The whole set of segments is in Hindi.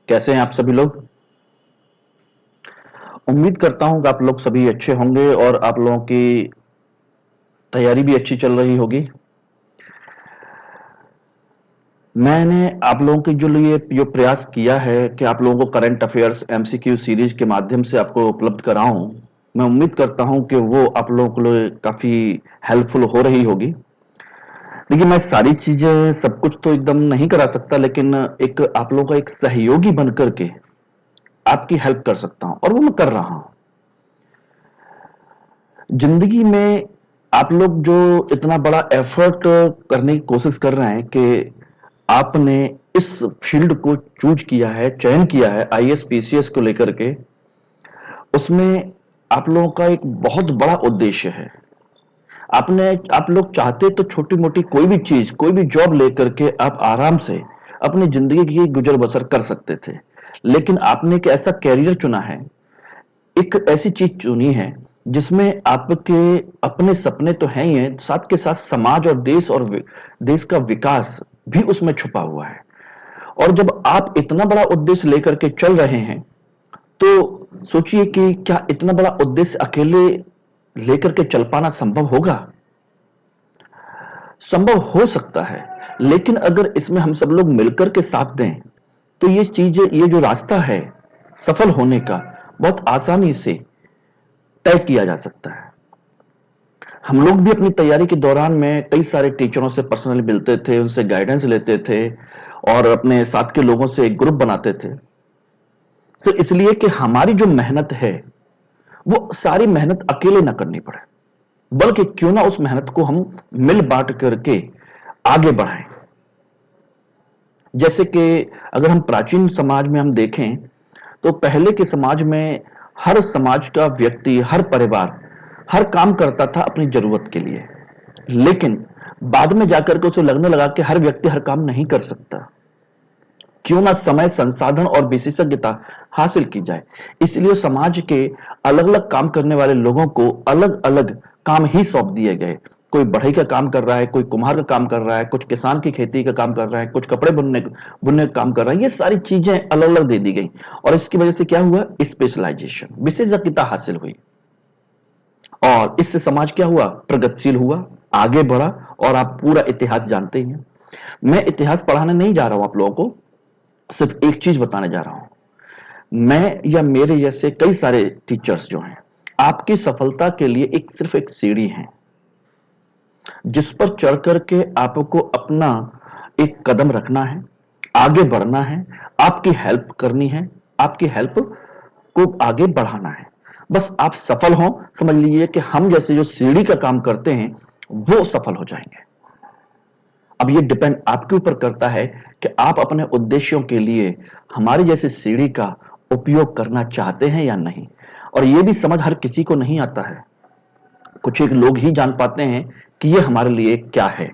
कैसे हैं आप सभी लोग। उम्मीद करता हूं कि आप लोग सभी अच्छे होंगे और आप लोगों की तैयारी भी अच्छी चल रही होगी। मैंने आप लोगों के जो लिए जो प्रयास किया है कि आप लोगों को करंट अफेयर्स एमसीक्यू सीरीज के माध्यम से आपको उपलब्ध कराऊं, मैं उम्मीद करता हूं कि वो आप लोगों के लिए काफी हेल्पफुल हो रही होगी। देखिए, मैं सारी चीजें सब कुछ तो एकदम नहीं करा सकता, लेकिन एक आप लोगों का एक सहयोगी बन करके आपकी हेल्प कर सकता हूं और वो मैं कर रहा हूं। जिंदगी में आप लोग जो इतना बड़ा एफर्ट करने की कोशिश कर रहे हैं कि आपने इस फील्ड को चूज किया है, चयन किया है आईएएस पीसीएस को लेकर के, उसमें आप लोगों का एक बहुत बड़ा उद्देश्य है। आप लोग चाहते तो छोटी मोटी कोई भी चीज, कोई भी जॉब लेकर के आप आराम से अपनी जिंदगी की गुजर बसर कर सकते थे, लेकिन आपने एक ऐसा कैरियर चुना है, एक ऐसी चीज चुनी है जिसमें आपके अपने सपने तो हैं ही हैं, साथ के साथ समाज और देश का विकास भी उसमें छुपा हुआ है। और जब आप इतना बड़ा उद्देश्य लेकर के चल रहे हैं, तो सोचिए कि क्या इतना बड़ा उद्देश्य अकेले लेकर के चल पाना संभव होगा। संभव हो सकता है, लेकिन अगर इसमें हम सब लोग मिलकर के साथ दें, तो ये जो रास्ता है सफल होने का, बहुत आसानी से तय किया जा सकता है। हम लोग भी अपनी तैयारी के दौरान में कई सारे टीचरों से पर्सनली मिलते थे, उनसे गाइडेंस लेते थे और अपने साथ के लोगों से एक ग्रुप बनाते थे। सिर्फ इसलिए कि हमारी जो मेहनत है वो सारी मेहनत अकेले ना करनी पड़े, बल्कि क्यों ना उस मेहनत को हम मिल बांट करके आगे बढ़ाएं। जैसे कि अगर हम प्राचीन समाज में हम देखें, तो पहले के समाज में हर समाज का व्यक्ति, हर परिवार हर काम करता था अपनी जरूरत के लिए, लेकिन बाद में जाकर के उसे लगने लगा कि हर व्यक्ति हर काम नहीं कर सकता। क्यों ना समय, संसाधन और विशेषज्ञता हासिल की जाए। इसलिए समाज के अलग अलग काम करने वाले लोगों को अलग अलग काम ही सौंप दिए गए। कोई बढ़ई का काम कर रहा है, कोई कुम्हार का काम कर रहा है, कुछ किसान की खेती का काम कर रहा है, कुछ कपड़े बुनने बुनने का काम कर रहा है। ये सारी चीजें अलग अलग दे दी गई और इसकी वजह से क्या हुआ, स्पेशलाइजेशन, विशेषज्ञता हासिल हुई और इससे समाज क्या हुआ, प्रगतिशील हुआ, आगे बढ़ा। और आप पूरा इतिहास जानते ही हैं। मैं इतिहास पढ़ाने नहीं जा रहा हूं आप लोगों को, सिर्फ एक चीज बताने जा रहा हूं। मैं या मेरे जैसे कई सारे टीचर्स जो हैं, आपकी सफलता के लिए एक सिर्फ एक सीढ़ी है जिस पर चढ़ करके आपको अपना एक कदम रखना है, आगे बढ़ना है, आपकी हेल्प करनी है, आपकी हेल्प को आगे बढ़ाना है। बस आप सफल हो, समझ लीजिए कि हम जैसे जो सीढ़ी का काम करते हैं वो सफल हो जाएंगे। अब ये डिपेंड आपके ऊपर करता है कि आप अपने उद्देश्यों के लिए हमारी जैसे सीढ़ी का उपयोग करना चाहते हैं या नहीं। और ये भी समझ हर किसी को नहीं आता है, कुछ एक लोग ही जान पाते हैं कि ये हमारे लिए क्या है।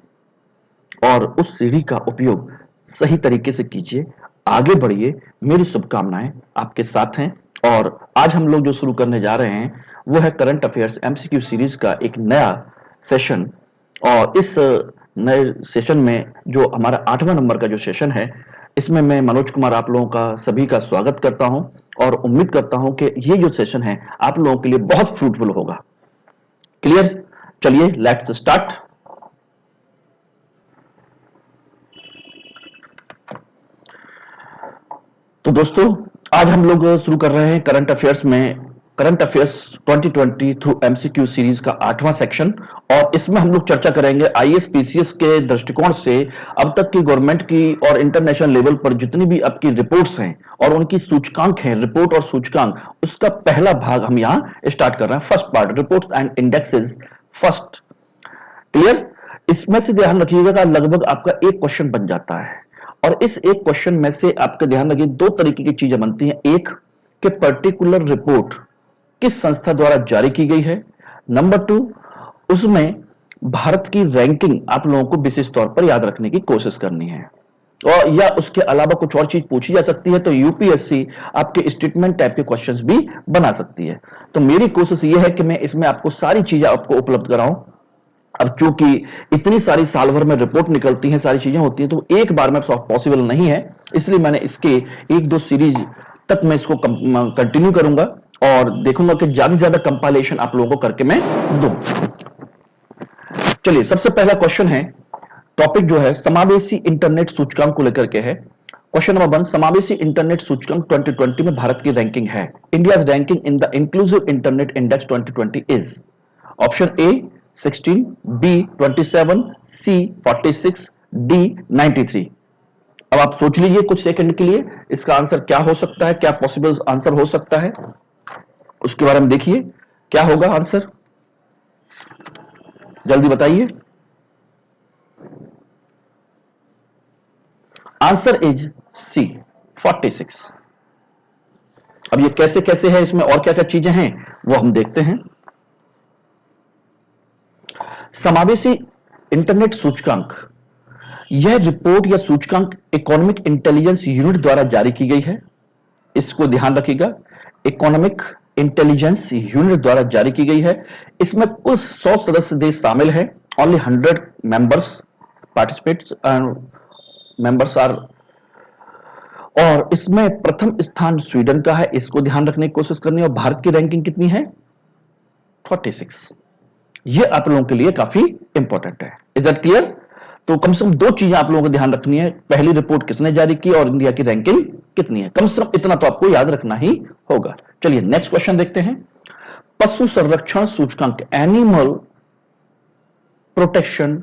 और उस सीढ़ी का उपयोग सही तरीके से कीजिए, आगे बढ़िए। मेरी शुभकामनाएं आपके साथ हैं। और आज हम लोग जो शुरू करने जा रहे हैं वो है करंट अफेयर्स एमसीक्यू सीरीज का एक नया सेशन। और इस नए सेशन में जो हमारा 8वां नंबर का जो सेशन है, इसमें मैं मनोज कुमार आप लोगों का सभी का स्वागत करता हूं और उम्मीद करता हूं कि ये जो सेशन है आप लोगों के लिए बहुत फ्रूटफुल होगा। क्लियर? चलिए लेट्स स्टार्ट। तो दोस्तों, आज हम लोग शुरू कर रहे हैं current affairs 2020 through MCQ series का 8वां सेक्शन। और इसमें हम लोग चर्चा करेंगे आईएएस पीसीएस के दृष्टिकोण से अब तक की गवर्नमेंट की और इंटरनेशनल लेवल पर जितनी भी आपकी रिपोर्ट्स हैं और उनकी सूचकांक हैं, रिपोर्ट और सूचकांक, उसका पहला भाग हम यहां स्टार्ट कर रहे हैं। First part, reports and indexes first. Clear? इसमें से ध्यान रखिएगा कि लगभग आपका एक क्वेश्चन बन जाता है और इस एक क्वेश्चन में से आपका ध्यान रखिए दो तरीके की चीजें बनती हैं। एक कि पर्टिकुलर रिपोर्ट किस संस्था द्वारा जारी की गई है। नंबर टू, उसमें भारत की रैंकिंग आप लोगों को विशेष तौर पर याद रखने की कोशिश करनी है। और या उसके अलावा कुछ और चीज पूछी जा सकती है तो यूपीएससी आपके स्टेटमेंट टाइप के क्वेश्चंस भी बना सकती है। तो मेरी कोशिश यह है कि मैं इसमें आपको सारी चीजें आपको उपलब्ध कराऊं। अब चूंकि इतनी सारी साल भर में रिपोर्ट निकलती हैं, सारी चीजें होती हैं, तो एक बार में पॉसिबल नहीं है। इसलिए मैंने इसके एक दो सीरीज तक मैं इसको कंटिन्यू करूंगा और देखूंगा कि ज्यादा से ज्यादा कंपाइलेशन आप लोगों को करके मैं दूं। चलिए, सबसे पहला क्वेश्चन है, टॉपिक जो है समावेशी इंटरनेट सूचकांक को लेकर के है। क्वेश्चन नंबर 1, समावेशी इंटरनेट सूचकांक 2020 में भारत की रैंकिंग है। India's ranking in the inclusive internet index 2020 is option A 16, B 27, C 46, D 93। अब आप सोच लीजिए कुछ सेकंड के लिए, इसका आंसर क्या हो सकता है, क्या पॉसिबल आंसर हो सकता है, उसके बारे में देखिए क्या होगा आंसर, जल्दी बताइए। Answer is C 46। अब ये कैसे कैसे है, इसमें और क्या क्या चीजें हैं वो हम देखते हैं। समावेशी इंटरनेट सूचकांक, यह रिपोर्ट या सूचकांक इकोनॉमिक इंटेलिजेंस यूनिट द्वारा जारी की गई है। इसको ध्यान रखिएगा, इकोनॉमिक इंटेलिजेंस यूनिट द्वारा जारी की गई है। इसमें कुल 100 सदस्य देश शामिल है। Only 100 members participates members are, और इसमें प्रथम स्थान स्वीडन का है, इसको ध्यान रखने की कोशिश करनी है। और भारत की रैंकिंग कितनी है? 46। ये आप लोगों के लिए काफी इंपॉर्टेंट है। Is that clear? तो कम से कम दो चीजें आप लोगों को ध्यान रखनी है, पहली रिपोर्ट किसने जारी की और इंडिया की रैंकिंग कितनी है। कम से कम इतना तो आपको याद रखना ही होगा। चलिए नेक्स्ट क्वेश्चन देखते हैं। पशु संरक्षण सूचकांक, एनिमल प्रोटेक्शन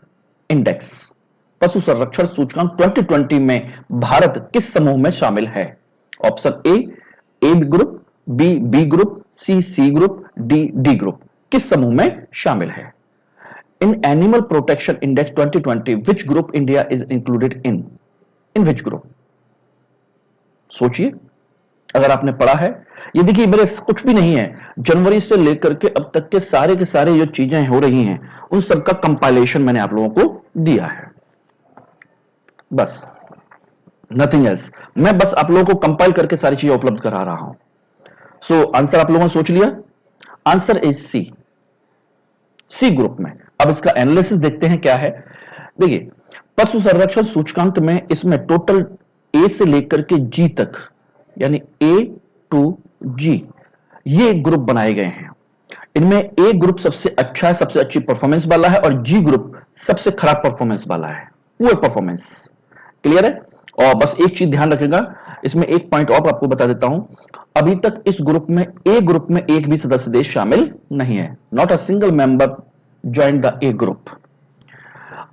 इंडेक्स, पशु संरक्षण सूचकांक 2020 में भारत किस समूह में शामिल है? Option A group, B group, C group, D group. किस समूह में शामिल है? In animal protection index 2020 which group India is included in which group? सोचिए, अगर आपने पढ़ा है, ये देखिए मेरे कुछ भी नहीं है, जनवरी से लेकर के अब तक के सारे जो चीजें हो रही हैं उन सबका कंपाइलेशन मैंने आप लोगों को दिया है, बस नथिंग एल्स। मैं बस आप लोगों को कंपाइल करके सारी चीजें उपलब्ध करा रहा हूं। सो आंसर आप लोगों ने सोच लिया, आंसर इज सी ग्रुप में। अब इसका एनालिसिस देखते हैं क्या है। देखिए, पशु संरक्षण सूचकांक में इसमें टोटल ए से लेकर के जी तक, यानी ए टू जी, ये ग्रुप बनाए गए हैं। इनमें ए ग्रुप सबसे अच्छा है, सबसे अच्छी परफॉर्मेंस वाला है, और जी ग्रुप सबसे खराब परफॉर्मेंस वाला है, पुअर परफॉर्मेंस। क्लियर है? और बस एक चीज ध्यान रखिएगा, इसमें एक पॉइंट और आपको बता देता हूं, अभी तक इस ग्रुप में ए ग्रुप में एक भी सदस्य देश शामिल नहीं है। Not a single member join the A group.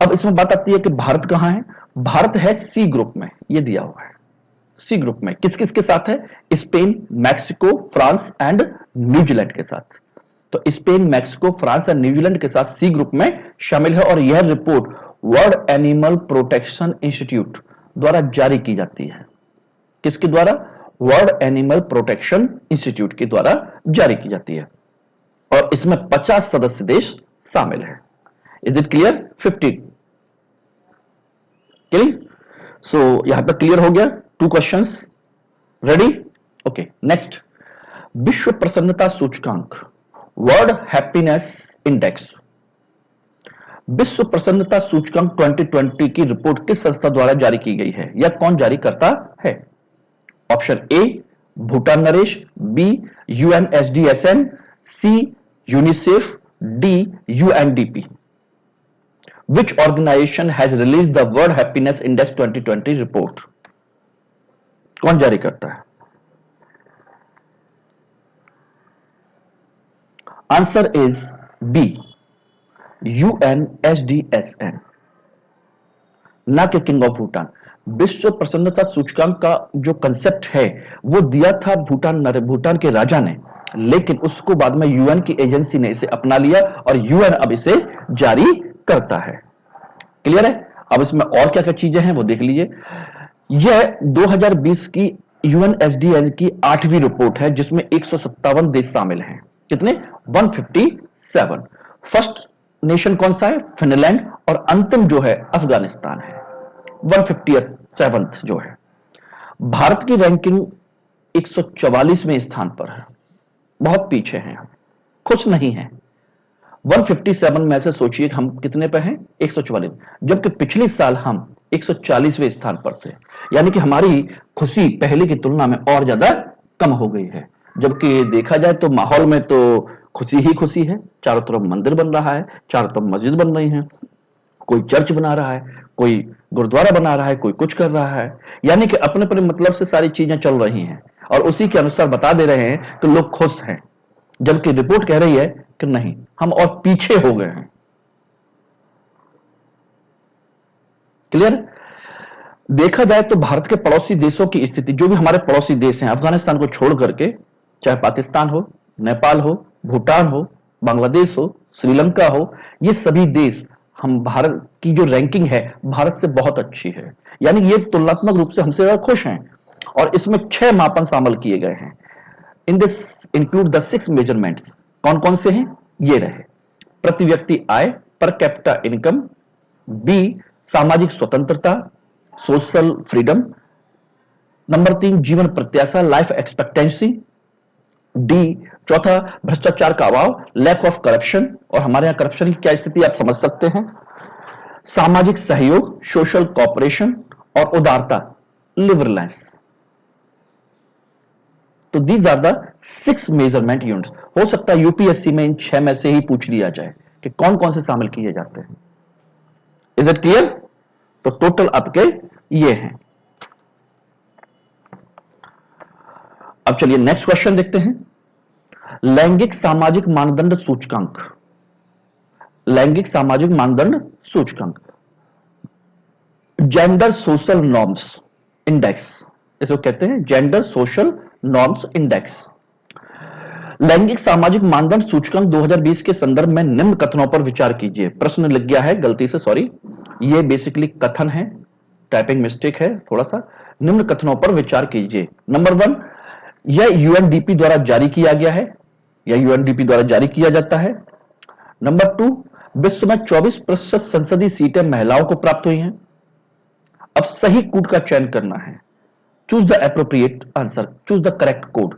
अब इसमें बात आती है कि भारत कहां है? भारत है सी ग्रुप में, ये दिया हुआ है सी ग्रुप में। किस किस के साथ है? Spain, Mexico, France and New Zealand के साथ। तो स्पेन, मैक्सिको, फ्रांस और न्यूजीलैंड के साथ सी ग्रुप में शामिल है। और यह report world animal protection institute द्वारा जारी की जाती है। किसके द्वारा? वर्ल्ड एनिमल प्रोटेक्शन इंस्टीट्यूट के द्वारा जारी की जाती है। और इसमें 50 सदस्य देश शामिल है। Is it clear? 50 क्लियर? सो यहां तक क्लियर हो गया। 2 क्वेश्चंस रेडी? ओके, नेक्स्ट, विश्व प्रसन्नता सूचकांक, वर्ल्ड हैप्पीनेस इंडेक्स। विश्व प्रसन्नता सूचकांक 2020 की रिपोर्ट किस संस्था द्वारा जारी की गई है, या कौन जारी करता है? ऑप्शन ए भूटान नरेश, B UNSDSN, C UNICEF, D UNDP. Which organization has released the World Happiness Index 2020 report? कौन जारी करता है? आंसर इज बी यूएनएसडीएसएन, ना कि किंग ऑफ भूटान। विश्व प्रसन्नता सूचकांक का जो कंसेप्ट है वो दिया था भूटान के राजा ने, लेकिन उसको बाद में यूएन की एजेंसी ने इसे अपना लिया और यूएन अब इसे जारी करता है। क्लियर है? अब इसमें और क्या क्या चीजें हैं वो देख लीजिए। यह 2020 की यूएनएसडीएन की 8वीं रिपोर्ट है, जिसमें 157 देश शामिल हैं। कितने? 157। फर्स्ट नेशन कौन सा है? फिनलैंड। और अंतिम जो है अफगानिस्तान है, 157 जो है। भारत की रैंकिंग 144वें स्थान पर है, बहुत पीछे हैं, खुश नहीं है। 157 में से सोचिए हम कितने पे हैं? 144। जबकि पिछले साल हम 140वें स्थान पर थे। यानी कि हमारी खुशी पहले की तुलना में और ज्यादा कम हो गई है। जबकि देखा जाए तो माहौल में तो खुशी ही खुशी है, चारों तरफ मंदिर बन रहा है, चारों तरफ मस्जिद बन रही है, कोई चर्च बना रहा है, कोई गुरुद्वारा बना रहा है, कोई कुछ कर रहा है। यानी कि अपने अपने मतलब से सारी चीजें चल रही हैं और उसी के अनुसार बता दे रहे हैं कि लोग खुश हैं। जबकि रिपोर्ट कह रही है कि नहीं, हम और पीछे हो गए हैं। क्लियर? देखा जाए तो भारत के पड़ोसी देशों की स्थिति, जो भी हमारे पड़ोसी देश हैं अफगानिस्तान को छोड़ करके, चाहे पाकिस्तान हो, नेपाल हो, भूटान हो, बांग्लादेश हो, श्रीलंका हो, ये सभी देश हम भारत की जो रैंकिंग है भारत से बहुत अच्छी है। यानी ये तुलनात्मक रूप से हमसे ज्यादा खुश हैं। और इसमें 6 मापन शामिल किए गए हैं। In this include the 6 measurements. कौन कौन से हैं? ये रहे: प्रति व्यक्ति आय, पर कैपिटा इनकम; बी, सामाजिक स्वतंत्रता, सोशल फ्रीडम; नंबर 3, जीवन प्रत्याशा, लाइफ एक्सपेक्टेंसी; डी, चौथा, भ्रष्टाचार का अभाव, लैक ऑफ करप्शन, और हमारे यहां करप्शन की क्या स्थिति आप समझ सकते हैं; सामाजिक सहयोग, सोशल कॉपरेशन; और उदारता, लिबरलेंस। तो these are the 6 measurement units. हो सकता है यूपीएससी में इन 6 में से ही पूछ लिया जाए कि कौन कौन से शामिल किए जाते हैं। Is it clear? तो टोटल आपके ये हैं। अब चलिए नेक्स्ट क्वेश्चन देखते हैं। लैंगिक सामाजिक मानदंड सूचकांक। लैंगिक सामाजिक मानदंड सूचकांक, जेंडर सोशल नॉर्म्स इंडेक्स, इसको कहते हैं जेंडर सोशल नॉर्म्स इंडेक्स। लैंगिक सामाजिक मानदंड सूचकांक 2020 के संदर्भ में निम्न कथनों पर विचार कीजिए। प्रश्न लिख गया है गलती से, सॉरी, ये बेसिकली कथन है, टाइपिंग मिस्टेक है थोड़ा सा। निम्न कथनों पर विचार कीजिए। नंबर 1, यह यूएनडीपी द्वारा जारी किया गया है या यूएनडीपी द्वारा जारी किया जाता है। नंबर 2, विश्व में 24% संसदीय सीटें महिलाओं को प्राप्त हुई हैं। अब सही कोड का चयन करना है। Choose the appropriate answer, choose the correct code.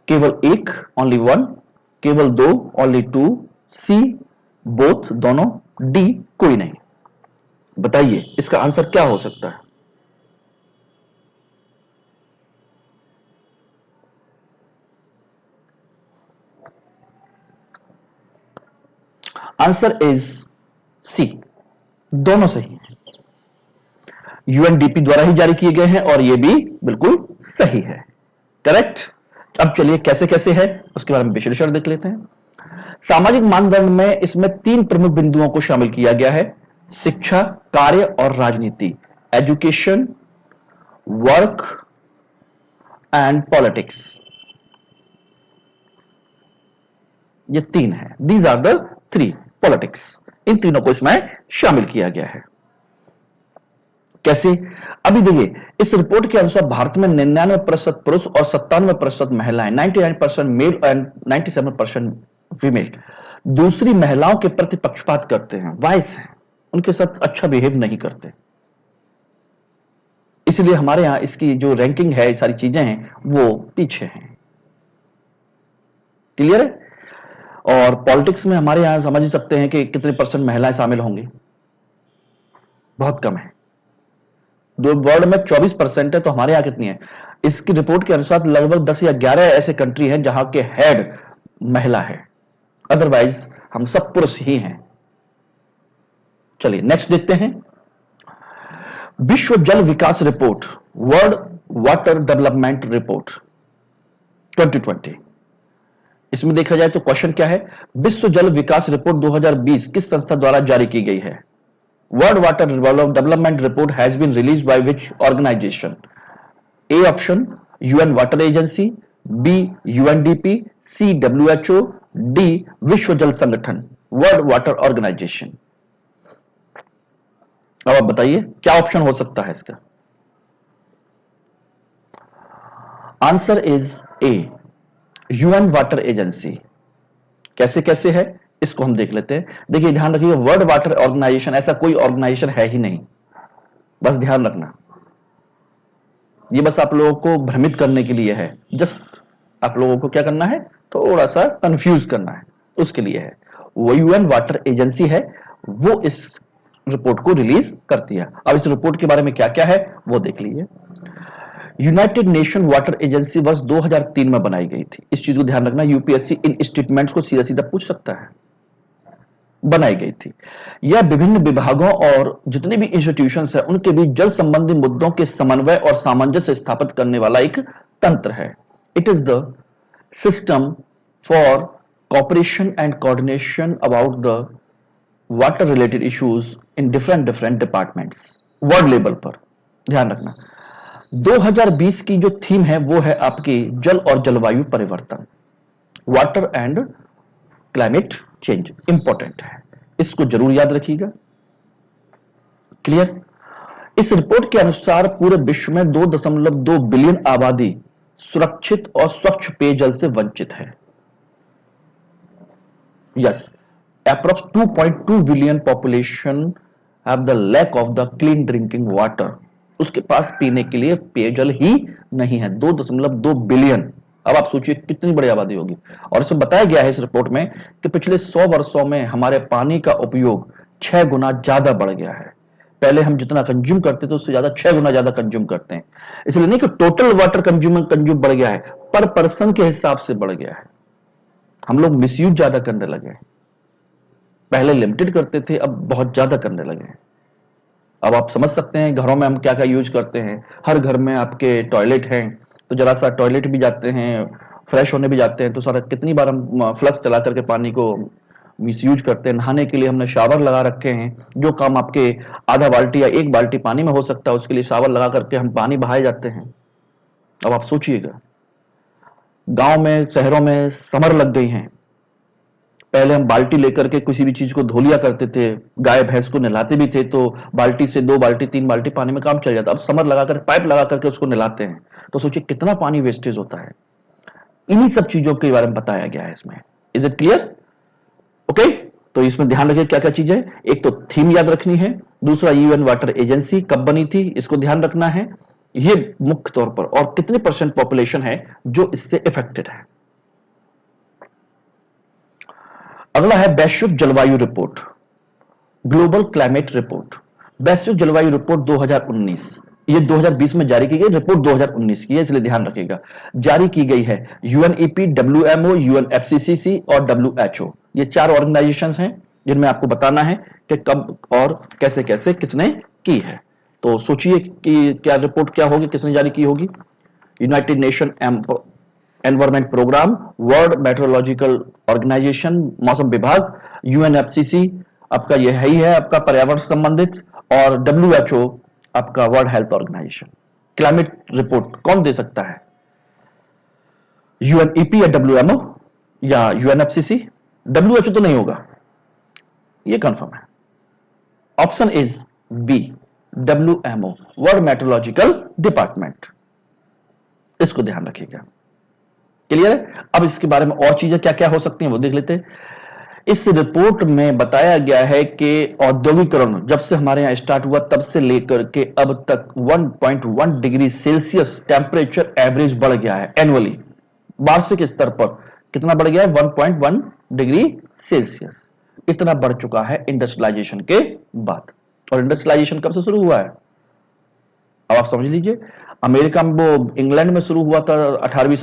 केवल एक, ओनली वन; केवल दो, ओनली टू; सी, बोथ, दोनों; डी, कोई नहीं। बताइए इसका आंसर क्या हो सकता है? आंसर इज सी, दोनों सही है। यूएनडीपी द्वारा ही जारी किए गए हैं और यह भी बिल्कुल सही है, करेक्ट। अब चलिए कैसे कैसे है उसके बारे में विश्लेषण देख लेते हैं। सामाजिक मानदंड में इसमें 3 प्रमुख बिंदुओं को शामिल किया गया है: शिक्षा, कार्य और राजनीति। एजुकेशन, वर्क एंड पॉलिटिक्स, ये 3 है। These are the 3 politics. इन तीनों को इसमें शामिल किया गया है। कैसे? अभी देखिए, इस रिपोर्ट के अनुसार भारत में 99% पुरुष और 97% महिलाएं, 99% मेल एंड 97% फीमेल, दूसरी महिलाओं के प्रति पक्षपात करते हैं, वाइस हैं, उनके साथ अच्छा बिहेव नहीं करते। इसलिए हमारे यहां इसकी जो रैंकिंग है, सारी चीजें हैं, वो पीछे हैं। क्लियर है? और पॉलिटिक्स में हमारे यहां समझ ही सकते हैं कि कितने परसेंट महिलाएं शामिल होंगी, बहुत कम है। दो वर्ल्ड में 24% है, तो हमारे यहां कितनी है? इसकी रिपोर्ट के अनुसार लगभग 10 या 11 ऐसे कंट्री हैं जहां के हेड महिला है, अदरवाइज हम सब पुरुष ही हैं। चलिए नेक्स्ट देखते हैं। विश्व जल विकास रिपोर्ट, वर्ल्ड वाटर डेवलपमेंट रिपोर्ट 2020। इसमें देखा जाए तो क्वेश्चन क्या है? विश्व जल विकास रिपोर्ट 2020 किस संस्था द्वारा जारी की गई है? World water development report has been release by which organisation? A option, UN water agency; B, UNDP; C, WHO; D, विश्व जल संगठन, वर्ल्ड वाटर ऑर्गेनाइजेशन। अब आप बताइए क्या ऑप्शन हो सकता है इसका? Answer is a, UN water agency. कैसे कैसे है इसको हम देख लेते हैं। देखिए ध्यान रखिए, वर्ल्ड वाटर ऑर्गेनाइजेशन ऐसा कोई ऑर्गेनाइजेशन है ही नहीं, बस ध्यान रखना, ये बस आप लोगों को भ्रमित करने के लिए है। जस्ट आप लोगों को क्या करना है, थोड़ा सा कंफ्यूज करना है, उसके लिए है। वो यूएन वाटर एजेंसी है, वो इस रिपोर्ट को रिलीज करती है। अब इस रिपोर्ट के बारे में क्या क्या है वो देख लीजिए। यूनाइटेड नेशन वाटर एजेंसी वर्ष 2003 में बनाई गई थी। इस चीज को ध्यान रखना, यूपीएससी इन स्टेटमेंट्स को सीधा सीधा पूछ सकता है। बनाई गई थी। यह विभिन्न विभागों और जितने भी इंस्टीट्यूशंस है उनके बीच जल संबंधी मुद्दों के समन्वय और सामंजस्य स्थापित करने वाला एक तंत्र है। It is the system for cooperation and coordination about the water related issues in different departments world level पर। ध्यान रखना 2020 की जो थीम है वो है आपकी जल और जलवायु परिवर्तन, water and climate change. Important है, इसको जरूर याद रखिएगा। क्लियर। इस रिपोर्ट के अनुसार पूरे विश्व में 2.2 बिलियन आबादी सुरक्षित और स्वच्छ पेयजल से वंचित है। Yes, approx 2.2 billion population have the lack of the clean drinking water. उसके पास पीने के लिए पेयजल ही नहीं है। 2.2 बिलियन। अब आप सोचिए कितनी बड़ी आबादी होगी। और इसमें बताया गया है इस रिपोर्ट में कि पिछले 100 वर्षों में हमारे पानी का उपयोग 6 गुना ज्यादा बढ़ गया है। पहले हम जितना कंज्यूम करते थे उससे ज्यादा 6 गुना ज्यादा कंज्यूम करते हैं। इसलिए नहीं कि टोटल वाटर कंज्यूम बढ़ गया है, पर पर्सन के हिसाब से बढ़ गया है। हम लोग मिसयूज ज्यादा करने लगे। पहले लिमिटेड करते थे, अब बहुत ज्यादा करने लगे। अब आप समझ सकते हैं घरों में हम क्या क्या यूज करते हैं। हर घर में आपके टॉयलेट हैं, तो जरा सा टॉयलेट भी जाते हैं, फ्रेश होने भी जाते हैं, तो सारा कितनी बार हम फ्लश चला करके पानी को मिसयूज करते हैं। नहाने के लिए हमने शावर लगा रखे हैं। जो काम आपके आधा बाल्टी या 1 बाल्टी पानी में हो सकता है उसके लिए शावर लगा करके हम पानी बहाए जाते हैं। अब आप सोचिएगा, गांव में शहरों में समर लग गई हैं। पहले हम बाल्टी लेकर के किसी भी चीज को धो लिया करते थे, गाय भैंस को नहलाते भी थे, तो बाल्टी से 2 बाल्टी 3 बाल्टी पानी में काम चल जाता। अब समर लगाकर पाइप लगा करके उसको नहलाते हैं, तो सोचिए कितना पानी वेस्टेज होता है। इन्हीं सब चीजों के बारे में बताया गया है इसमें। Is it clear? ओके, तो इसमें ध्यान रखिए क्या क्या चीज है। एक तो थीम याद रखनी है, दूसरा यूएन वाटर एजेंसी कब बनी थी इसको ध्यान रखना है, ये मुख्य तौर पर, और कितने % पॉपुलेशन है जो इससे इफेक्टेड है। अगला है वैश्विक जलवायु रिपोर्ट, ग्लोबल क्लाइमेट रिपोर्ट। वैश्विक जलवायु रिपोर्ट 2019, ये 2020 में जारी की गई रिपोर्ट 2019 की है, इसलिए ध्यान रखिएगा। जारी की गई है यूएनईपी, डब्ल्यूएमओ, यूएनएफसीसीसी और डब्ल्यूएचओ। ये 4 ऑर्गेनाइजेशन हैं जिनमें आपको बताना है कि कब और कैसे कैसे किसने की है। तो सोचिए कि क्या रिपोर्ट क्या होगी, किसने जारी की होगी। United Nation environment programme, world meteorological organisation, मौसम विभाग, यूएनएफसीसी आपका यह ही है आपका पर्यावरण संबंधित, और डब्ल्यूएचओ आपका world health organisation. Climate report कौन दे सकता है? यूएनईपी या डब्ल्यूएमओ या यूएनएफसीसी? डब्ल्यूएचओ तो नहीं होगा, ये कंफर्म है। Option is B, WMO, world meteorological department. इसको ध्यान रखिएगा। क्लियर है? अब इसके बारे में और चीजें क्या क्या हो सकती हैं वो देख लेते हैं। इस रिपोर्ट में बताया गया है कि औद्योगिकरण जब से हमारे यहां स्टार्ट हुआ तब से लेकर के अब तक 1.1 डिग्री सेल्सियस टेम्परेचर एवरेज बढ़ गया है एनुअली। वार्षिक स्तर पर कितना बढ़ गया है? 1.1 डिग्री सेल्सियस। इतना बढ़ चुका है इंडस्ट्रियलाइजेशन के बाद। और इंडस्ट्रियलाइजेशन कब से शुरू हुआ है? अब आप समझ लीजिए, अमेरिका में वो इंग्लैंड में शुरू हुआ था 18वीं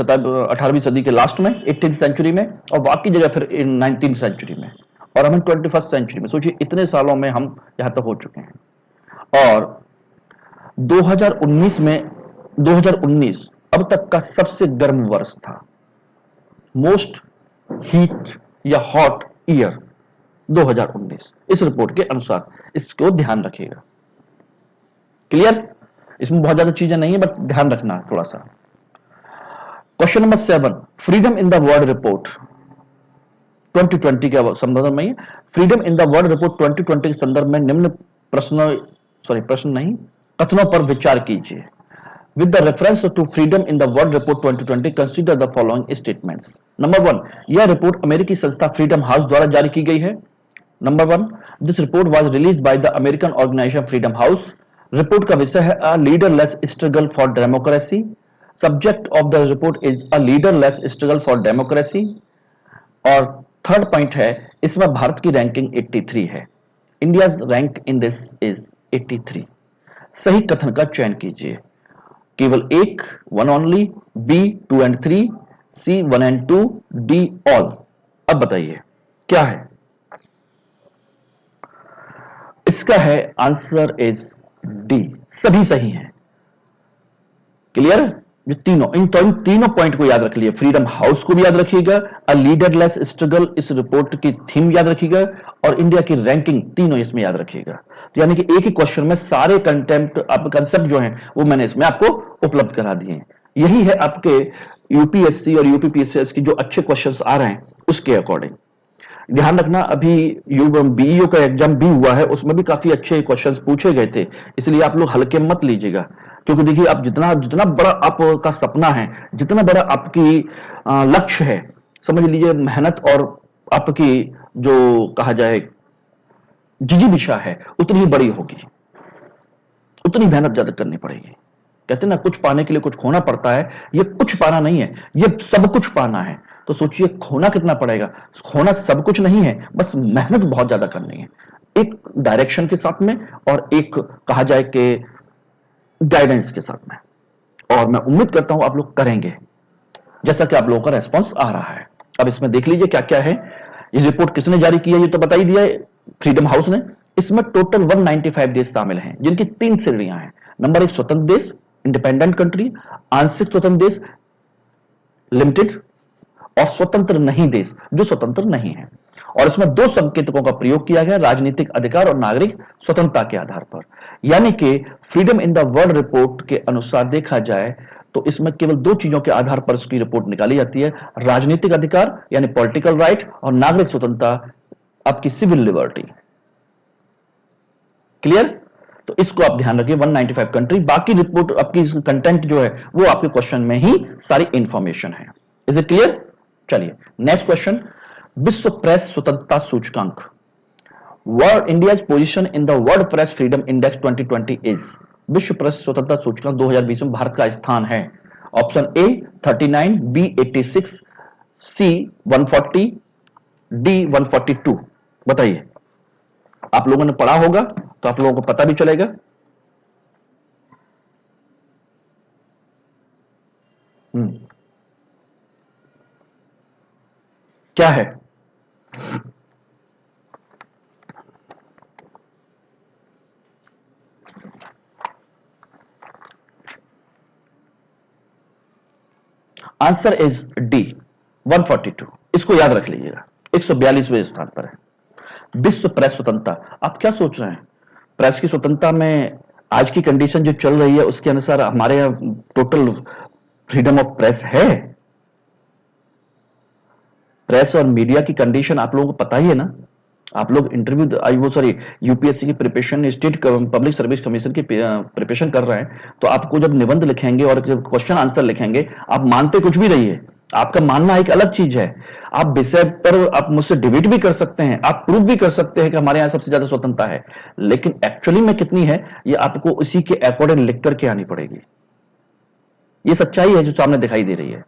सदी के लास्ट में, 18th सेंचुरी में, और बाकी जगह फिर 19th सेंचुरी में, और हम 21st सेंचुरी में। सोचिए इतने सालों में हम यहां तक हो चुके हैं। और 2019 अब तक का सबसे गर्म वर्ष था। मोस्ट हीट या हॉट ईयर 2019 इस रिपोर्ट के अनुसार। इसको ध्यान रखिएगा। क्लियर? इसमें बहुत ज्यादा चीजें नहीं है, बट ध्यान रखना थोड़ा सा। Question number 7, freedom in the world report 2020 के संदर्भ में। Freedom in the world report 2020 के संदर्भ में निम्न कथनों पर विचार कीजिए। With the reference to freedom in the world report 2020, consider the following statements. Number 1, यह रिपोर्ट अमेरिकी संस्था फ्रीडम हाउस द्वारा जारी की गई है। Number 1, this report was released by the American organization Freedom House. Report का विषय है A leaderless struggle for democracy. Subject of the report is A leaderless struggle for democracy. और थर्ड पॉइंट है, इसमें भारत की रैंकिंग 83 है। India's rank in this is 83। सही कथन का चयन कीजिए। केवल एक, one only, B two and three, C one and two, D all. अब बताइए क्या है इसका? है आंसर इज डी, सभी सही हैं। क्लियर? जो तीनों, इन तीनों पॉइंट को याद रख लिए। फ्रीडम हाउस को भी याद रखिएगा, अ लीडरलेस स्ट्रगल इस रिपोर्ट की थीम याद रखिएगा, और इंडिया की रैंकिंग, तीनों इसमें याद रखिएगा। तो यानी कि एक ही क्वेश्चन में सारे कंटेंट आप कंसेप्ट जो हैं वो मैंने इसमें आपको उपलब्ध करा दिए हैं। यही है आपके यूपीएससी और यूपीपीएससी के जो अच्छे क्वेश्चंस आ रहे हैं उसके अकॉर्डिंग। ध्यान रखना, अभी बीईओ का एग्जाम भी हुआ है, उसमें भी काफी अच्छे क्वेश्चंस पूछे गए थे, इसलिए आप लोग हल्के मत लीजिएगा। क्योंकि देखिए, आप जितना जितना बड़ा आपका सपना है, जितना बड़ा आपकी लक्ष्य है, समझ लीजिए मेहनत और आपकी जो कहा जाए जिजीविषा है उतनी ही बड़ी होगी, उतनी मेहनत ज्यादा करनी पड़ेगी। कहते ना, कुछ पाने के लिए कुछ खोना पड़ता है। ये कुछ पाना नहीं है, ये सब कुछ पाना है। तो सोचिए खोना कितना पड़ेगा। खोना सब कुछ नहीं है, बस मेहनत बहुत ज्यादा करनी है, एक डायरेक्शन के साथ में और एक कहा जाए कि गाइडेंस के साथ में। और मैं उम्मीद करता हूं आप लोग करेंगे, जैसा कि आप लोगों का रेस्पॉन्स आ रहा है। अब इसमें देख लीजिए क्या क्या है। ये रिपोर्ट किसने जारी की है ये तो बता ही दिया है, फ्रीडम हाउस ने। इसमें टोटल 195 देश शामिल हैं, जिनकी 3 श्रेणियां हैं। नंबर 1 स्वतंत्र देश, इंडिपेंडेंट कंट्री, आंशिक स्वतंत्र देश, लिमिटेड, और स्वतंत्र नहीं देश, जो स्वतंत्र नहीं है। और इसमें 2 संकेतकों का प्रयोग किया गया, राजनीतिक अधिकार और नागरिक स्वतंत्रता के आधार पर। यानी कि freedom in the world report के अनुसार देखा जाए तो इसमें केवल 2 चीजों के आधार पर उसकी रिपोर्ट निकाली जाती है, राजनीतिक अधिकार यानी पॉलिटिकल राइट, और नागरिक स्वतंत्रता, आपकी सिविल लिबर्टी। क्लियर? तो इसको आप ध्यान रखिए, 195 कंट्री। बाकी रिपोर्ट आपकी कंटेंट जो है वो आपके क्वेश्चन में ही सारी इंफॉर्मेशन है। Is it clear? चलिए नेक्स्ट क्वेश्चन। विश्व प्रेस स्वतंत्रता सूचकांक, world India's position in the world press freedom index 2020 is. विश्व प्रेस स्वतंत्रता सूचकांक 2020 में भारत का स्थान है। Option A 39, B 86, C 140, D 142। बताइए, आप लोगों ने पढ़ा होगा तो आप लोगों को पता भी चलेगा। क्या है? Answer is D 142। इसको याद रख लीजिएगा, 142वें स्थान पर है विश्व प्रेस स्वतंत्रता। आप क्या सोच रहे हैं, प्रेस की स्वतंत्रता में आज की कंडीशन जो चल रही है उसके अनुसार हमारे यहां टोटल फ्रीडम ऑफ प्रेस है? प्रेस और मीडिया की कंडीशन आप लोगों को पता ही है ना। आप लोग इंटरव्यू आई वो सॉरी यूपीएससी की preparation, state public service commission की प्रिपरेशन कर रहे हैं, तो आपको जब निबंध लिखेंगे और जब क्वेश्चन आंसर लिखेंगे, आप मानते कुछ भी रहिए, आपका मानना एक अलग चीज है। आप विषय पर आप मुझसे डिबेट भी कर सकते हैं, आप प्रूव भी कर सकते हैं कि हमारे यहाँ सबसे ज्यादा स्वतंत्रता है, लेकिन एक्चुअली में कितनी है ये आपको उसी के अकॉर्डिंग लिख करके आनी पड़ेगी। ये सच्चाई है जो सामने दिखाई दे रही है।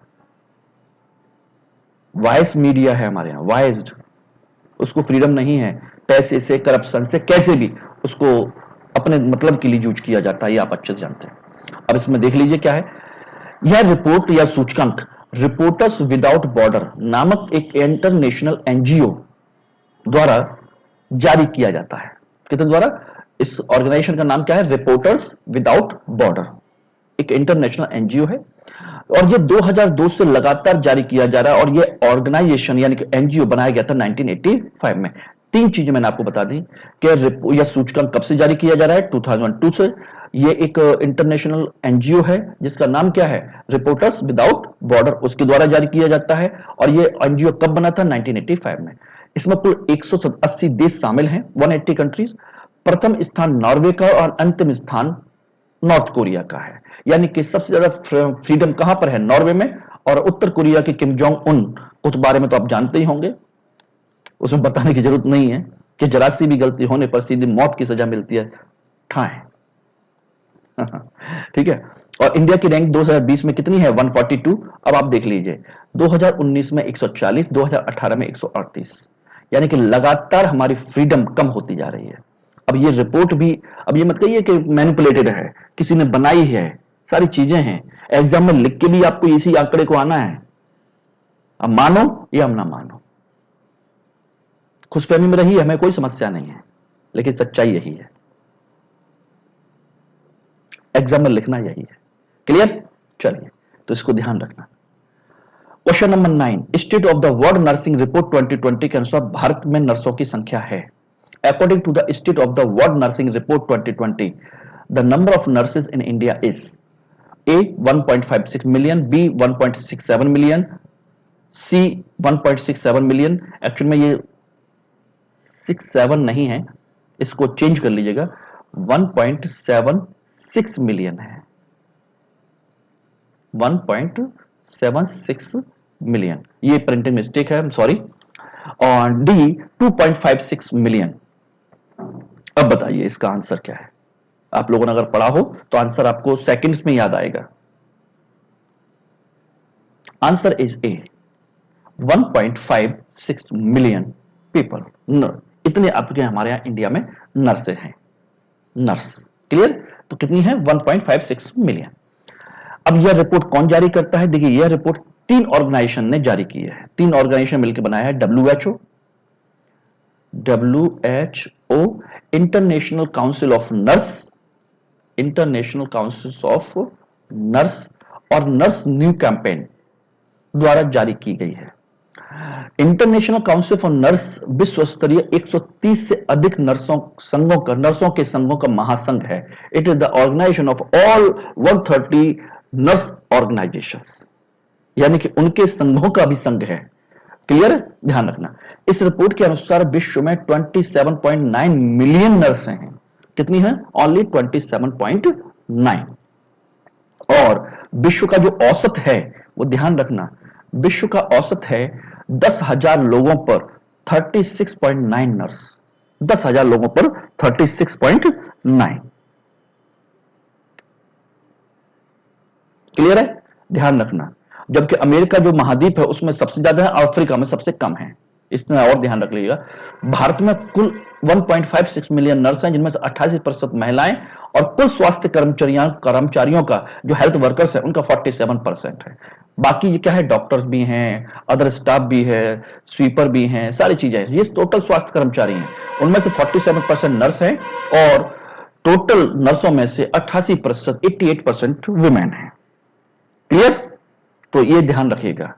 वाइस मीडिया है हमारे यहाँ, वाइस्ड, उसको फ्रीडम नहीं है। पैसे से, करप्शन से, कैसे भी उसको अपने मतलब के लिए यूज किया जाता है, ये आप अच्छे से जानते हैं। अब इसमें देख लीजिए क्या है। यह रिपोर्ट या सूचकांक रिपोर्टर्स विदाउट बॉर्डर नामक एक इंटरनेशनल एनजीओ द्वारा जारी किया जाता है। किसके द्वारा? इस ऑर्गेनाइजेशन का नाम क्या है? रिपोर्टर्स विदाउट बॉर्डर, एक इंटरनेशनल एनजीओ है, और ये 2002 से लगातार जारी किया जा रहा है। और ये ऑर्गेनाइजेशन यानी कि एनजीओ बनाया गया था 1985 में। 3 चीजें मैंने आपको बता दी कि यह सूचकांक कब से जारी किया जा रहा है, 2002 से। ये एक इंटरनेशनल एनजीओ है जिसका नाम क्या है? रिपोर्टर्स विदाउट बॉर्डर, उसके द्वारा जारी किया जाता है। और ये एनजीओ कब बना था? 1985 में। इसमें कुल 180 देश शामिल हैं, 180 कंट्रीज। प्रथम स्थान नॉर्वे का और अंतिम स्थान नॉर्थ कोरिया का है। यानी कि सबसे ज्यादा फ्रीडम कहां पर है? नॉर्वे में। और उत्तर कोरिया के किम जोंग उन कुछ बारे में तो आप जानते ही होंगे, उसमें बताने की जरूरत नहीं है कि जरा सी भी गलती होने पर सीधी मौत की सजा मिलती है, ठाए। ठीक है। और इंडिया की रैंक 2020 में कितनी है? 142। अब आप देख लीजिए, 2019 में 140, 2018 में 138। यानी कि लगातार हमारी फ्रीडम कम होती जा रही है। अब ये रिपोर्ट भी, अब ये मत कहिए कि मैनिपुलेटेड है, किसी ने बनाई है, सारी चीजें हैं, एग्जाम में लिख के भी आपको इसी आंकड़े को आना है। अब मानो या हम ना मानो, खुशफहमी में रही, हमें कोई समस्या नहीं है, लेकिन सच्चाई यही है, एग्जाम में लिखना यही है। क्लियर? चलिए, तो इसको ध्यान रखना। Question number 9, state of the world nursing report 2020 के अनुसार भारत में नर्सों की संख्या है। According to the state of the world nursing report 2020, the number of nurses in India is A 1.56 million, B 1.67 million, C 1.67 million. Actual में ये 67 नहीं है, इसको चेंज कर लीजिएगा, 1.76 मिलियन है, 1.76 मिलियन, ये प्रिंटिंग मिस्टेक है, सॉरी। और डी 2.56 मिलियन। अब बताइए इसका आंसर क्या है? आप लोगों ने अगर पढ़ा हो तो आंसर आपको सेकंड्स में याद आएगा। Answer is a 1.56 million people. इतने आपके हमारे यहां इंडिया में नर्सें हैं, नर्स। क्लियर? तो कितनी है? 1.56 मिलियन। अब यह रिपोर्ट कौन जारी करता है? देखिए, यह रिपोर्ट 3 ऑर्गेनाइजेशन ने जारी की है, 3 ऑर्गेनाइजेशन मिलकर बनाया है। WHO, international council of nurse, international council of nurse और नर्स न्यू कैंपेन द्वारा जारी की गई है। इंटरनेशनल काउंसिल फॉर नर्स विश्व स्तरीय 130 से अधिक नर्सों के संघों का महासंघ है। It is the organisation of all 130 nurse organisations, यानी कि उनके संघों का भी संघ है। क्लियर? ध्यान रखना। इस रिपोर्ट के अनुसार विश्व में 27.9 मिलियन नर्सें हैं। कितनी है? ओनली 27.9। और विश्व का जो औसत है वो ध्यान रखना, विश्व का औसत है 10,000 लोगों पर 36.9 नर्स, 10,000 लोगों पर 36.9। क्लियर है? ध्यान रखना। जबकि अमेरिका जो महाद्वीप है उसमें सबसे ज्यादा है, अफ्रीका में सबसे कम है। इसमें और ध्यान रख लीजिएगा। भारत में कुल 1.56 मिलियन नर्स हैं, जिनमें से 88% महिलाएं, और कुल स्वास्थ्य कर्मचारियों का जो हेल्थ वर्कर्स है उनका 47% है। बाकी ये क्या है? डॉक्टर्स भी हैं, अदर स्टाफ भी है, स्वीपर भी हैं, सारी चीजें। ये टोटल स्वास्थ्य कर्मचारी हैं, उनमें से 47% नर्स हैं और टोटल नर्सों में से 88%, 88% वुमेन है। क्लियर? तो ये ध्यान रखिएगा।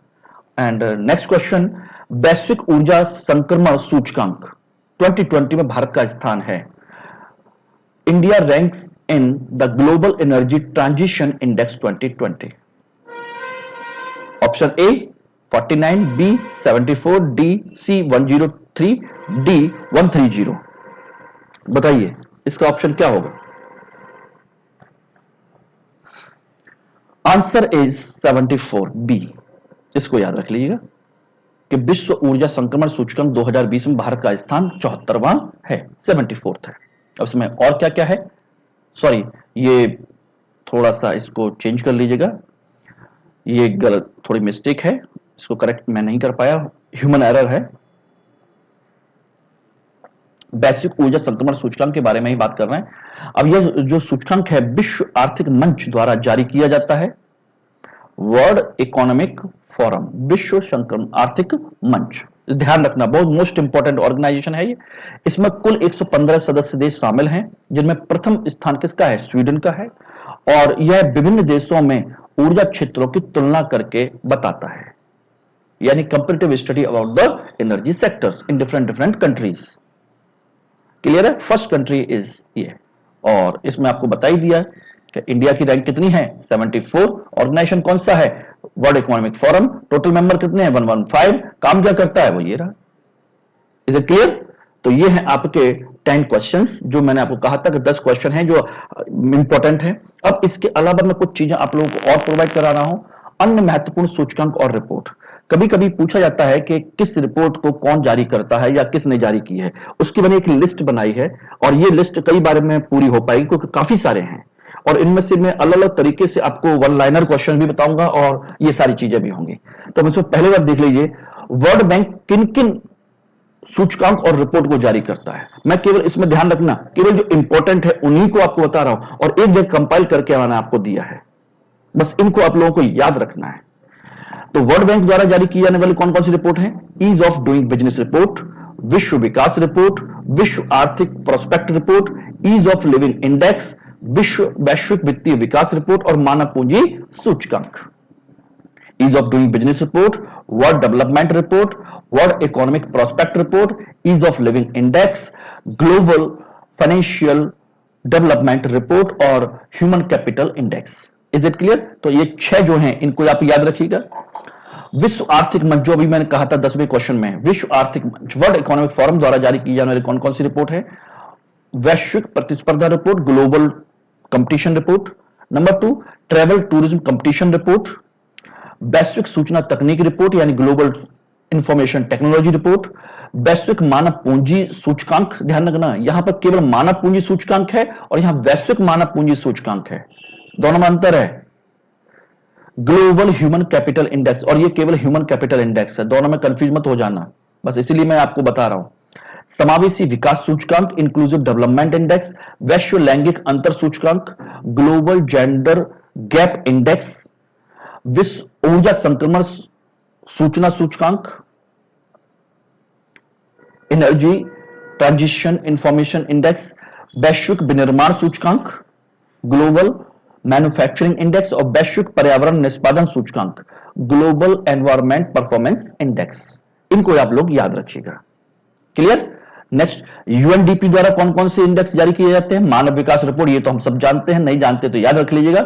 एंड नेक्स्ट क्वेश्चन, वैश्विक ऊर्जा संक्रमण सूचकांक 2020 में भारत का स्थान है। India ranks in the global energy transition index 2020। Option A 49, B 74, D C 103, D 130। बताइए इसका ऑप्शन क्या होगा? Answer is 74, B. इसको याद रख लीजिएगा कि विश्व ऊर्जा संक्रमण सूचकांक 2020 में भारत का स्थान 74वां है, 74th है। अब इसमें और क्या क्या है? सॉरी, ये थोड़ा सा इसको चेंज कर लीजिएगा, ये गलत, थोड़ी मिस्टेक है, इसको करेक्ट मैं नहीं कर पाया, ह्यूमन एरर है। वैश्विक ऊर्जा संक्रमण सूचकांक के बारे में ही बात कर रहे हैं। अब यह जो सूचकांक है विश्व आर्थिक मंच द्वारा जारी किया जाता है, वर्ल्ड इकोनॉमिक फोरम, विश्व संक्रमण आर्थिक मंच। ध्यान रखना, बहुत मोस्ट इंपॉर्टेंट ऑर्गेनाइजेशन है ये। इसमें कुल 115 सदस्य देश शामिल हैं, जिनमें प्रथम स्थान किसका है? स्वीडन का है। और यह विभिन्न देशों में ऊर्जा क्षेत्रों की तुलना करके बताता है, यानी comparative study about the energy sectors in different countries. Clear है? फर्स्ट कंट्री इज ये, और इसमें आपको बता ही दिया कि इंडिया की रैंक कितनी है? 74। ऑर्गेनाइजेशन कौन सा है? World economic forum. Total member कितने हैं? 115। काम क्या करता है? वो ये रहा। Is it clear? तो ये है आपके 10 क्वेश्चंस, जो मैंने आपको कहा था कि 10 क्वेश्चन हैं जो इंपॉर्टेंट है। अब इसके अलावा मैं कुछ चीजें आप लोगों को और प्रोवाइड करा रहा हूं, अन्य महत्वपूर्ण सूचकांक और रिपोर्ट। कभी कभी पूछा जाता है कि किस रिपोर्ट को कौन जारी करता है या किसने जारी की है, उसकी मैंने एक लिस्ट बनाई है, और ये लिस्ट कई बार में पूरी हो पाएगी क्योंकि काफी सारे हैं, और इनमें से मैं अलग अलग तरीके से आपको वन लाइनर क्वेश्चन भी बताऊंगा और ये सारी चीजें भी होंगी। तो इसमें पहले बार देख लीजिए, वर्ल्ड बैंक किन किन सूचकांक और रिपोर्ट को जारी करता है। मैं केवल इसमें ध्यान रखना, केवल जो इंपॉर्टेंट है उन्हीं को आपको बता रहा हूं और एक जगह कंपाइल करके मैंने आपको दिया है, बस इनको आप लोगों को याद रखना है। तो वर्ल्ड बैंक द्वारा जारी की जाने वाली कौन कौन सी रिपोर्ट है? Ease of doing business report, विश्व विकास रिपोर्ट, विश्व आर्थिक prospect report, ease of living index, विश्व वैश्विक वित्तीय विकास रिपोर्ट और मानव पूंजी सूचकांक। Ease of doing business report, world development report, world economic prospect report, ease of living index, global financial development report और human capital index. Is it clear? तो ये 6 जो हैं इनको आप याद रखिएगा। विश्व आर्थिक मंच, जो अभी मैंने कहा था 10वें क्वेश्चन में, विश्व आर्थिक मंच वर्ल्ड इकोनॉमिक फोरम द्वारा जारी की जाने वाली कौन कौन सी रिपोर्ट है? वैश्विक प्रतिस्पर्धा report, global competition report. Number 2, travel tourism competition report, वैश्विक सूचना तकनीक रिपोर्ट यानी ग्लोबल इंफॉर्मेशन टेक्नोलॉजी रिपोर्ट, वैश्विक मानव पूंजी सूचकांक। ध्यान रखना, यहां पर केवल मानव पूंजी सूचकांक है और यहां वैश्विक मानव पूंजी सूचकांक है, दोनों में अंतर है। ग्लोबल ह्यूमन कैपिटल इंडेक्स, और ये केवल ह्यूमन कैपिटल इंडेक्स है, दोनों में कंफ्यूज मत हो जाना, बस इसीलिए मैं आपको बता रहा हूं। समावेशी विकास सूचकांक इंक्लूसिव डेवलपमेंट इंडेक्स, वैश्व लैंगिक अंतर सूचकांक, ग्लोबल जेंडर गैप इंडेक्स, विश्व ऊर्जा संक्रमण सूचना सूचकांक, एनर्जी ट्रांजिशन इंफॉर्मेशन इंडेक्स, वैश्विक विनिर्माण सूचकांक, ग्लोबल मैन्युफैक्चरिंग इंडेक्स और वैश्विक पर्यावरण निष्पादन सूचकांक, ग्लोबल एनवायरमेंट परफॉर्मेंस इंडेक्स। इनको आप लोग याद रखिएगा। क्लियर? नेक्स्ट, यूएनडीपी द्वारा कौन कौन से इंडेक्स जारी किए जाते हैं? मानव विकास रिपोर्ट, ये तो हम सब जानते हैं, नहीं जानते तो याद रख लीजिएगा,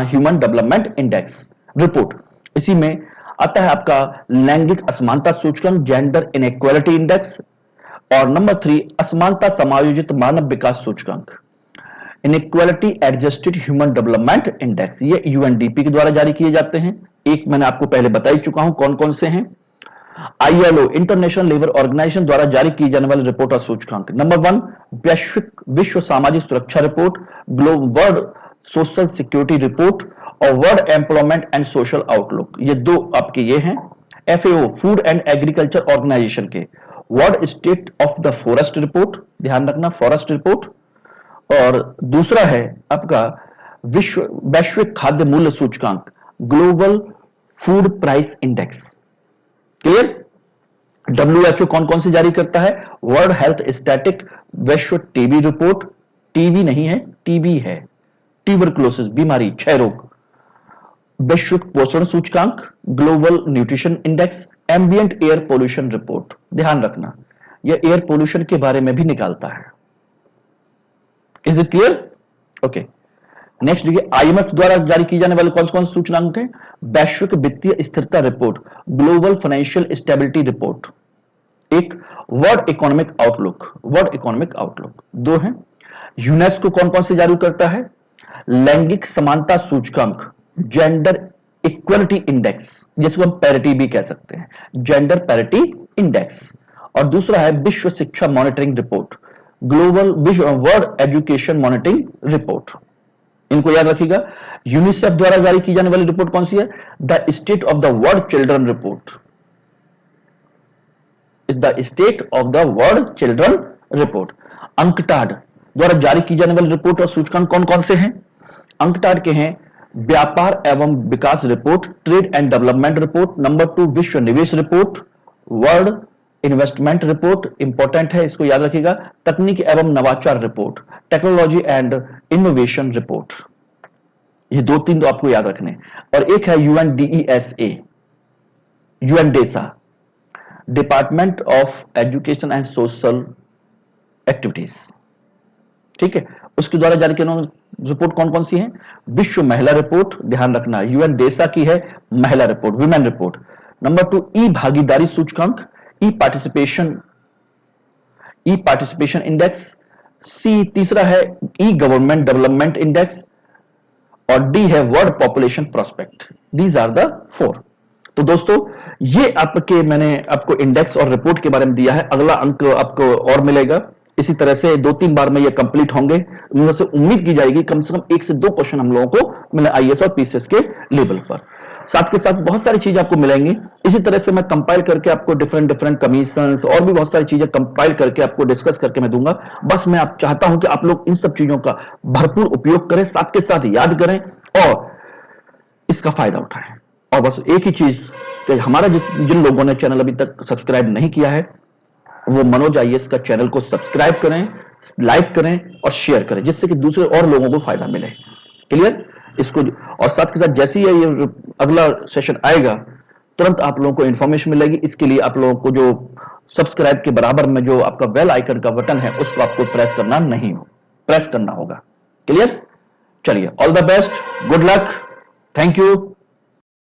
ह्यूमन डेवलपमेंट इंडेक्स रिपोर्ट। इसी में आता है आपका लैंगिक असमानता सूचकांक, जेंडर इनइक्वालिटी इंडेक्स, और नंबर 3 असमानता समायोजित मानव विकास सूचकांक, inequality adjusted human development index. ये यूएनडीपी के द्वारा जारी किए जाते हैं। एक मैंने आपको पहले बता ही चुका हूं कौन कौन से हैं। आईएलओ इंटरनेशनल लेबर ऑर्गेनाइजेशन द्वारा जारी की जाने वाली रिपोर्ट और सूचकांक। नंबर 1 वैश्विक विश्व सामाजिक सुरक्षा report, world social security report और world employment and social outlook. ये दो आपके ये हैं। FAO food and agriculture organisation के world state of the forest report, ध्यान रखना फॉरेस्ट रिपोर्ट, और दूसरा है आपका विश्व वैश्विक खाद्य मूल्य सूचकांक, global food price index. Clear? WHO कौन कौन से जारी करता है? वर्ल्ड हेल्थ स्टैटिक, विश्व टीबी रिपोर्ट, टीबी नहीं है टीबी है, ट्यूबरकुलोसिस बीमारी, क्षय रोग, वैश्विक पोषण सूचकांक, global nutrition index, ambient air pollution report. ध्यान रखना यह एयर पोल्यूशन के बारे में भी निकालता है। Is it clear? Okay, next देखिए, आईएमएफ द्वारा जारी की जाने वाले कौन कौन से सूचकांक हैं? वैश्विक वित्तीय स्थिरता report, global financial stability report, एक world economic outlook, world economic outlook, दो हैं। यूनेस्को कौन कौन से जारी करता है? लैंगिक समानता सूचकांक, जेंडर इक्वलिटी इंडेक्स, जिसको हम पैरिटी भी कह सकते हैं, जेंडर पैरिटी इंडेक्स, और दूसरा है विश्व शिक्षा monitoring report, global world education monitoring report. इनको याद रखिएगा। यूनिसेफ द्वारा जारी की जाने वाली रिपोर्ट कौन सी है? The state of the world children report, the state of the world children report. UNCTAD द्वारा जारी की जाने वाली रिपोर्ट और सूचकांक कौन कौन से हैं? अंकटाड के हैं व्यापार एवं विकास report, trade and development report, number 2 विश्व निवेश report, world investment report, important है इसको याद रखिएगा, तकनीक एवं नवाचार report, technology and innovation report. ये 2-3 तो आपको याद रखने। और एक है UNDESA, UNDESA, department of education and social activities. ठीक है, उसके द्वारा जारी की रिपोर्ट कौन कौन सी है? विश्व महिला रिपोर्ट, ध्यान रखना यूएनडेसा की है महिला report, women report. Number 2 e भागीदारी सूचकांक, ई पार्टिसिपेशन इंडेक्स, सी तीसरा है ई गवर्नमेंट डेवलपमेंट इंडेक्स, और डी है world population prospect. These are the 4। तो दोस्तों ये आपके मैंने आपको इंडेक्स और रिपोर्ट के बारे में दिया है। अगला अंक आपको और मिलेगा। इसी तरह से 2-3 बार में ये कंप्लीट होंगे। उनमें से उम्मीद की जाएगी कम से कम 1 से 2 क्वेश्चन हम लोगों को मिले आईएएस और पीसीएस के लेवल पर। साथ के साथ बहुत सारी चीजें आपको मिलेंगी। इसी तरह से मैं कंपाइल करके आपको डिफरेंट डिफरेंट कमीशंस और भी बहुत सारी चीजें कंपाइल करके आपको डिस्कस करके मैं दूंगा। बस मैं आप चाहता हूं कि आप लोग इन सब चीजों का भरपूर उपयोग करें, साथ के साथ याद करें और इसका फायदा उठाएं। और बस एक ही चीज कि हमारा जिन लोगों ने चैनल अभी तक सब्सक्राइब नहीं किया है वो मनोज आईएएस का चैनल को सब्सक्राइब करें, लाइक करें और शेयर करें, जिससे कि दूसरे और लोगों को फायदा मिले। क्लियर? इसको और साथ के साथ जैसे ही ये अगला सेशन आएगा तुरंत आप लोगों को इंफॉर्मेशन मिलेगी। इसके लिए आप लोगों को जो सब्सक्राइब के बराबर में जो आपका बेल आइकन का बटन है उसको आपको प्रेस करना होगा। क्लियर? चलिए, all the best, good luck, thank you.